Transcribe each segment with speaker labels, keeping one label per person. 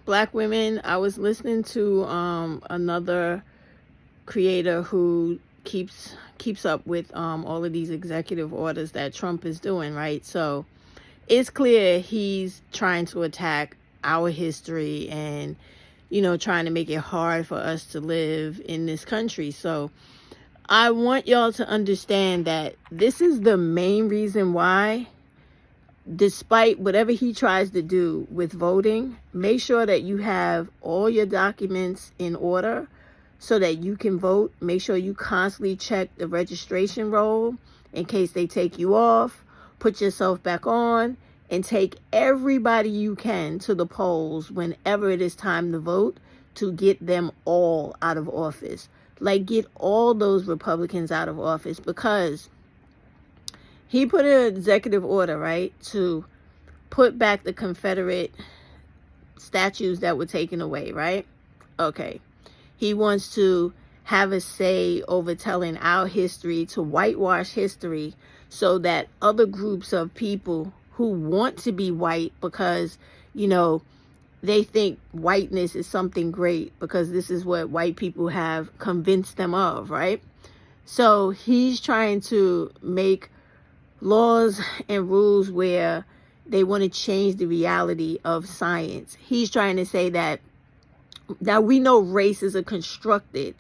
Speaker 1: Black women, I was listening to another creator who keeps up with all of these executive orders that Trump is doing, right? So it's clear he's trying to attack our history and trying to make it hard for us to live in this country. So I want y'all to understand that this is the main reason why, despite whatever he tries to do with voting, make sure that you have all your documents in order so that you can vote. Make sure you constantly check the registration roll in case they take you off. Put yourself back on and take everybody you can to the polls whenever it is time to vote to get them all out of office. Like, get all those Republicans out of office, because he put an executive order, right, to put back the Confederate statues that were taken away, right? Okay. He wants to have a say over telling our history, to whitewash history so that other groups of people who want to be white because, they think whiteness is something great because this is what white people have convinced them of, right? So he's trying to make laws and rules where they want to change the reality of science. He's trying to say that now we know race is a constructed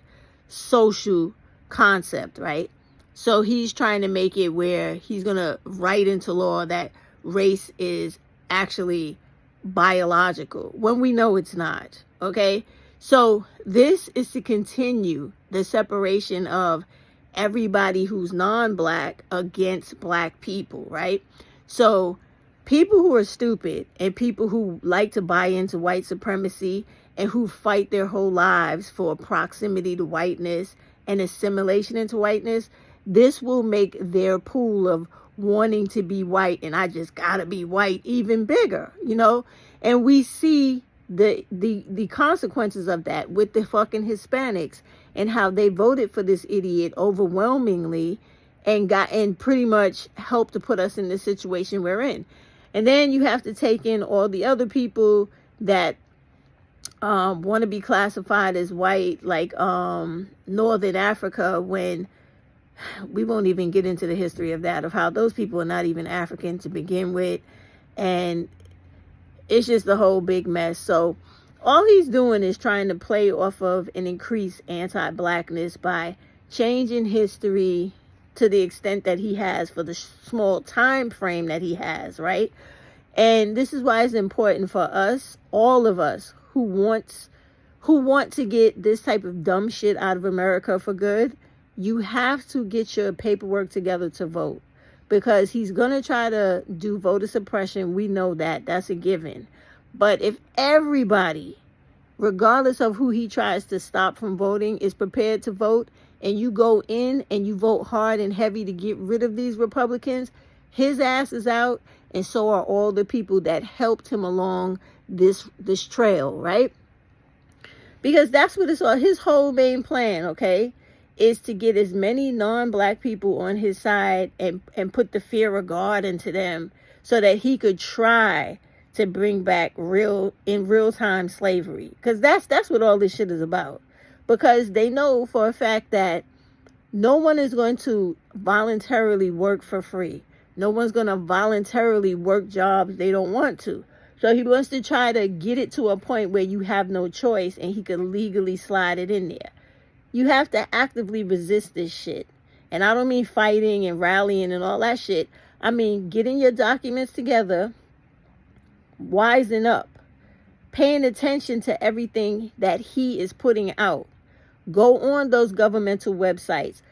Speaker 1: social concept, right? So he's trying to make it where he's going to write into law that race is actually biological when we know it's not, okay? So this is to continue the separation of everybody who's non-black against black people, right? So people who are stupid and people who like to buy into white supremacy and who fight their whole lives for proximity to whiteness and assimilation into whiteness, this will make their pool of wanting to be white and I just gotta be white even bigger, and we see the consequences of that with the fucking Hispanics and how they voted for this idiot overwhelmingly and pretty much helped to put us in the situation we're in. And then you have to take in all the other people that want to be classified as white, like Northern Africa, when we won't even get into the history of that, of how those people are not even African to begin with. And it's just the whole big mess. So all he's doing is trying to play off of and increase anti-blackness by changing history to the extent that he has for the small time frame that he has, right? And this is why it's important for us, all of us who want to get this type of dumb shit out of America for good. You have to get your paperwork together to vote, because he's going to try to do voter suppression. We know that. That's a given. But if everybody, regardless of who he tries to stop from voting, is prepared to vote, and you go in and you vote hard and heavy to get rid of these Republicans, his ass is out, and so are all the people that helped him along this trail, right? Because that's what it's all, his whole main plan, okay, is to get as many non-black people on his side and put the fear of God into them so that he could try to bring back real-time slavery. Because that's what all this shit is about. Because they know for a fact that no one is going to voluntarily work for free. No one's going to voluntarily work jobs they don't want to. So he wants to try to get it to a point where you have no choice and he can legally slide it in there. You have to actively resist this shit. And I don't mean fighting and rallying and all that shit. I mean getting your documents together, wising up, paying attention to everything that he is putting out. Go on those governmental websites.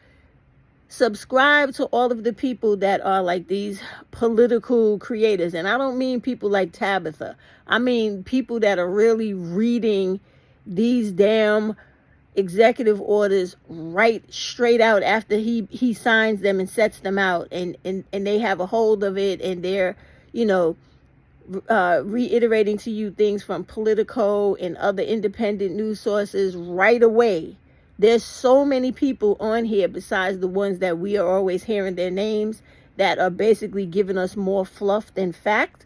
Speaker 1: Subscribe to all of the people that are like these political creators. And I don't mean people like Tabitha. I mean people that are really reading these damn executive orders right straight out after he signs them and sets them out, and they have a hold of it, and they're reiterating to you things from Politico and other independent news sources right away. There's so many people on here besides the ones that we are always hearing their names that are basically giving us more fluff than fact.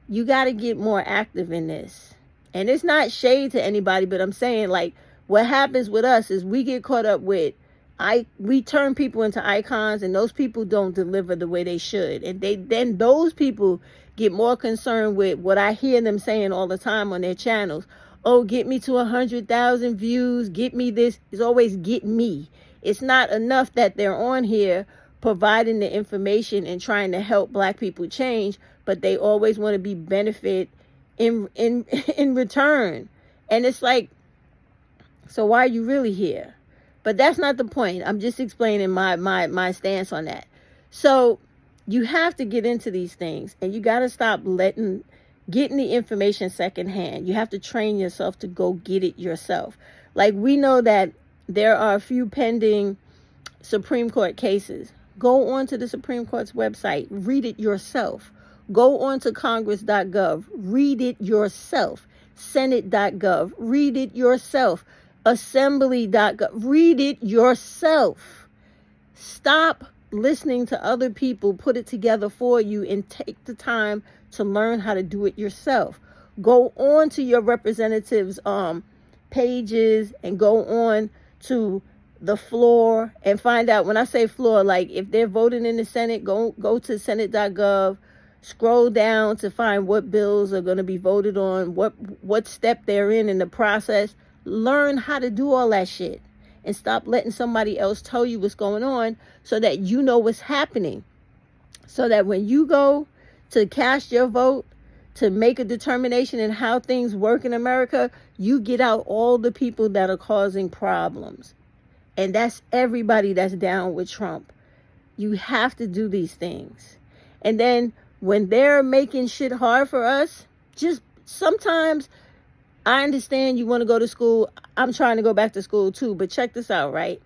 Speaker 1: you got to get more active in this. And it's not shade to anybody, but I'm saying, like, what happens with us is we get caught up with, we turn people into icons, and those people don't deliver the way they should. And then those people get more concerned with what I hear them saying all the time on their channels. Oh, get me to 100,000 views, get me this. It's always get me. It's not enough that they're on here providing the information and trying to help black people change, but they always want to be benefit in return. And it's like, so why are you really here? But that's not the point. I'm just explaining my stance on that. So you have to get into these things, and you got to stop getting the information secondhand. You have to train yourself to go get it yourself. Like, we know that there are a few pending Supreme Court cases. Go onto the Supreme Court's website, read it yourself. Go on to congress.gov, read it yourself. Senate.gov, read it yourself. Assembly.gov, read it yourself. Stop listening to other people put it together for you, and take the time to learn how to do it yourself. Go on to your representatives' pages and go on to the floor and find out. When I say floor, like if they're voting in the Senate, go to senate.gov, scroll down to find what bills are going to be voted on, what step they're in the process. Learn how to do all that shit, and stop letting somebody else tell you what's going on, so that you know what's happening. So that when you go to cast your vote, to make a determination in how things work in America, you get out all the people that are causing problems. And that's everybody that's down with Trump. You have to do these things. And then when they're making shit hard for us, just sometimes, I understand you want to go to school. I'm trying to go back to school too, but check this out, right?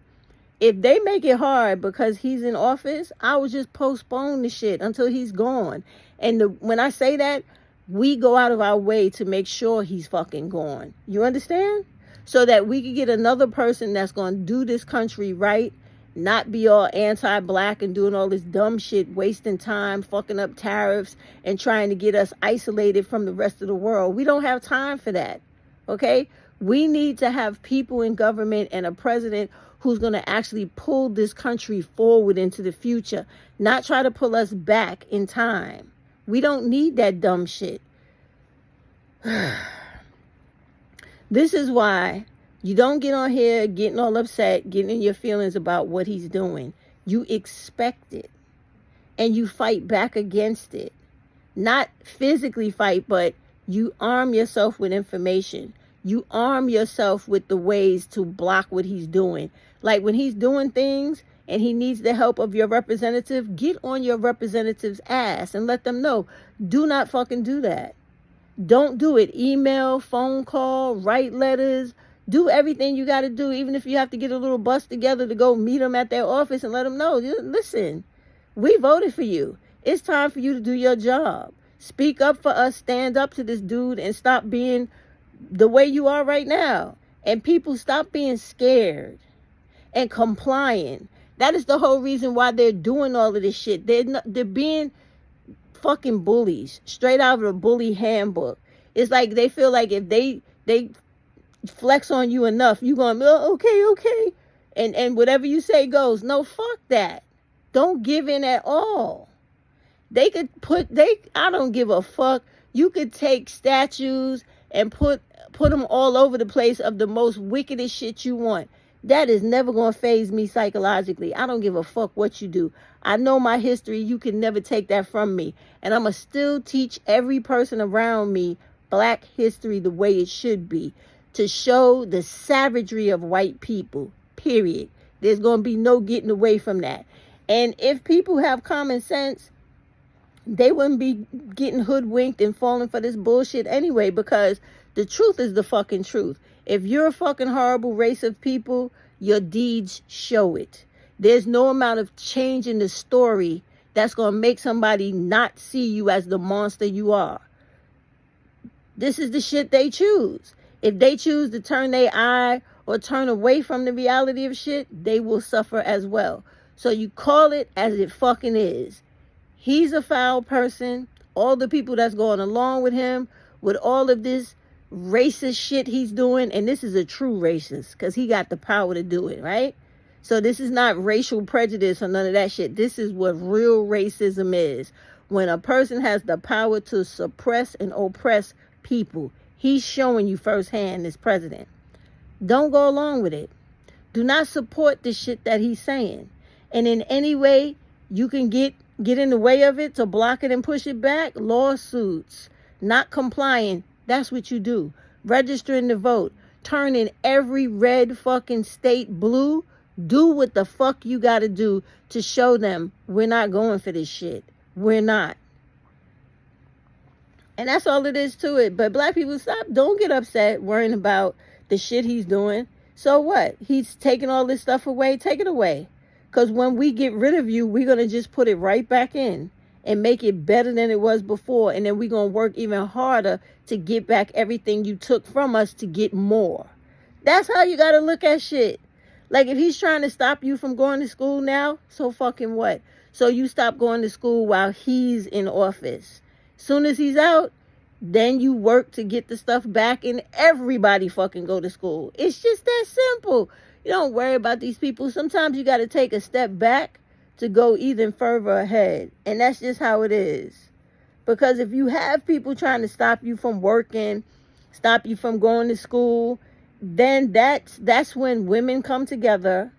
Speaker 1: If they make it hard because he's in office, I would just postpone the shit until he's gone. And when I say that, we go out of our way to make sure he's fucking gone. You understand? So that we can get another person that's going to do this country right, not be all anti-black and doing all this dumb shit, wasting time, fucking up tariffs, and trying to get us isolated from the rest of the world. We don't have time for that. Okay? We need to have people in government and a president who's going to actually pull this country forward into the future, not try to pull us back in time. We don't need that dumb shit. This is why you don't get on here getting all upset, getting in your feelings about what he's doing. You expect it, and you fight back against it. Not physically fight, but you arm yourself with information. You arm yourself with the ways to block what he's doing. Like when he's doing things and he needs the help of your representative, get on your representative's ass and let them know, do not fucking do that. Don't do it. Email, phone call, write letters, do everything you got to do. Even if you have to get a little bus together to go meet them at their office and let them know, listen, we voted for you. It's time for you to do your job. Speak up for us, stand up to this dude, and stop being the way you are right now. And people, stop being scared and complying. That is the whole reason why they're doing all of this shit. They're being fucking bullies, straight out of the bully handbook. It's like they feel like if they flex on you enough, you going, oh, okay. And whatever you say goes. No, fuck that. Don't give in at all. I don't give a fuck. You could take statues and put them all over the place of the most wickedest shit you want. That is never going to faze me psychologically. I don't give a fuck what you do. I know my history. You can never take that from me. And I'm going to still teach every person around me black history the way it should be, to show the savagery of white people, period. There's going to be no getting away from that. And if people have common sense, they wouldn't be getting hoodwinked and falling for this bullshit anyway, because the truth is the fucking truth. If you're a fucking horrible race of people, your deeds show it. There's no amount of change in the story that's going to make somebody not see you as the monster you are. This is the shit they choose. If they choose to turn their eye or turn away from the reality of shit, they will suffer as well. So you call it as it fucking is. He's a foul person. all the people that's going along with him, with all of this racist shit he's doing, and this is a true racist because he got the power to do it, right? So this is not racial prejudice or none of that shit. This is what real racism is. When a person has the power to suppress and oppress people, he's showing you firsthand as president. Don't go along with it. Do not support the shit that he's saying. And in any way you can get in the way of it to block it and push it back, lawsuits, not complying, that's what you do. Registering to vote, turning every red fucking state blue, do what the fuck you gotta do to show them we're not going for this shit. We're not. And that's all it is to it. But black people, don't get upset worrying about the shit he's doing. So what? He's taking all this stuff away, take it away. Because when we get rid of you, we're going to just put it right back in and make it better than it was before. And then we're going to work even harder to get back everything you took from us to get more. That's how you got to look at shit. Like, if he's trying to stop you from going to school now, so fucking what? So you stop going to school while he's in office. Soon as he's out, then you work to get the stuff back and everybody fucking go to school. It's just that simple. You don't worry about these people. Sometimes you got to take a step back to go even further ahead. And that's just how it is. Because if you have people trying to stop you from working, stop you from going to school, then that's when women come together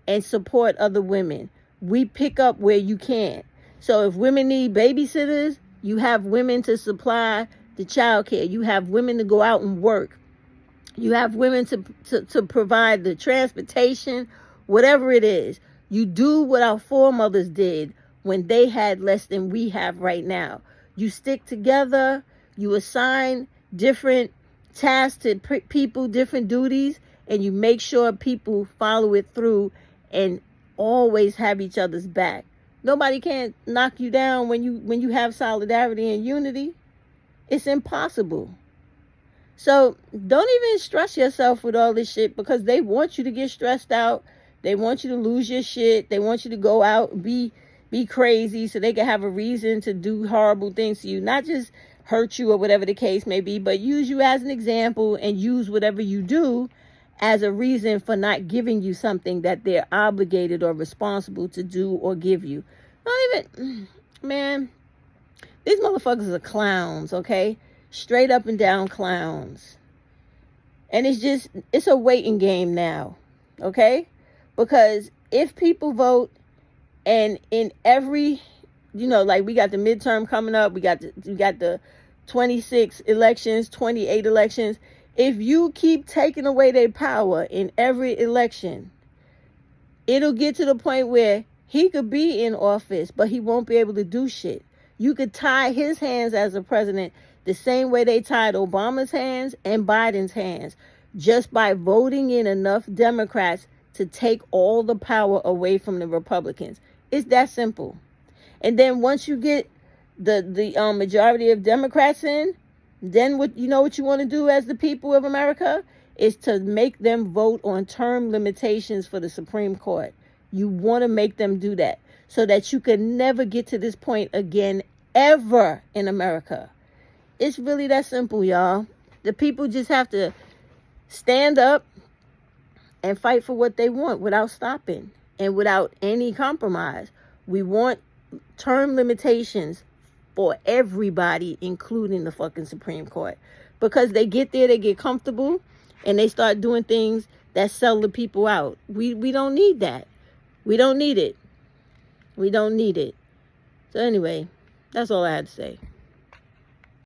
Speaker 1: and support other women. We pick up where you can. So if women need babysitters, you have women to supply the child care. You have women to go out and work. You have women to provide the transportation, whatever it is. You do what our foremothers did when they had less than we have right now. You stick together. You assign different tasks to people, different duties, and you make sure people follow it through and always have each other's back. Nobody can knock you down when you have solidarity and unity. It's impossible. So don't even stress yourself with all this shit because they want you to get stressed out. They want you to lose your shit. They want you to go out and be crazy so they can have a reason to do horrible things to you. Not just hurt you or whatever the case may be, but use you as an example and use whatever you do as a reason for not giving you something that they're obligated or responsible to do or give you. Not even, man, these motherfuckers are clowns, okay? Straight up and down clowns. And it's a waiting game now, okay? Because if people vote and in every, like we got the midterm coming up, we got the 26 elections, 28 elections. If you keep taking away their power in every election, it'll get to the point where he could be in office, but he won't be able to do shit. You could tie his hands as a president the same way they tied Obama's hands and Biden's hands, just by voting in enough Democrats to take all the power away from the Republicans. It's that simple. And then once you get the majority of Democrats in, then what you want to do as the people of America is to make them vote on term limitations for the Supreme Court. You want to make them do that so that you can never get to this point again ever in America. It's really that simple, y'all. The people just have to stand up and fight for what they want without stopping and without any compromise. We want term limitations for everybody, including the fucking Supreme Court. Because they get there, they get comfortable, and they start doing things that sell the people out. We don't need that. We don't need it. We don't need it. So anyway, that's all I had to say.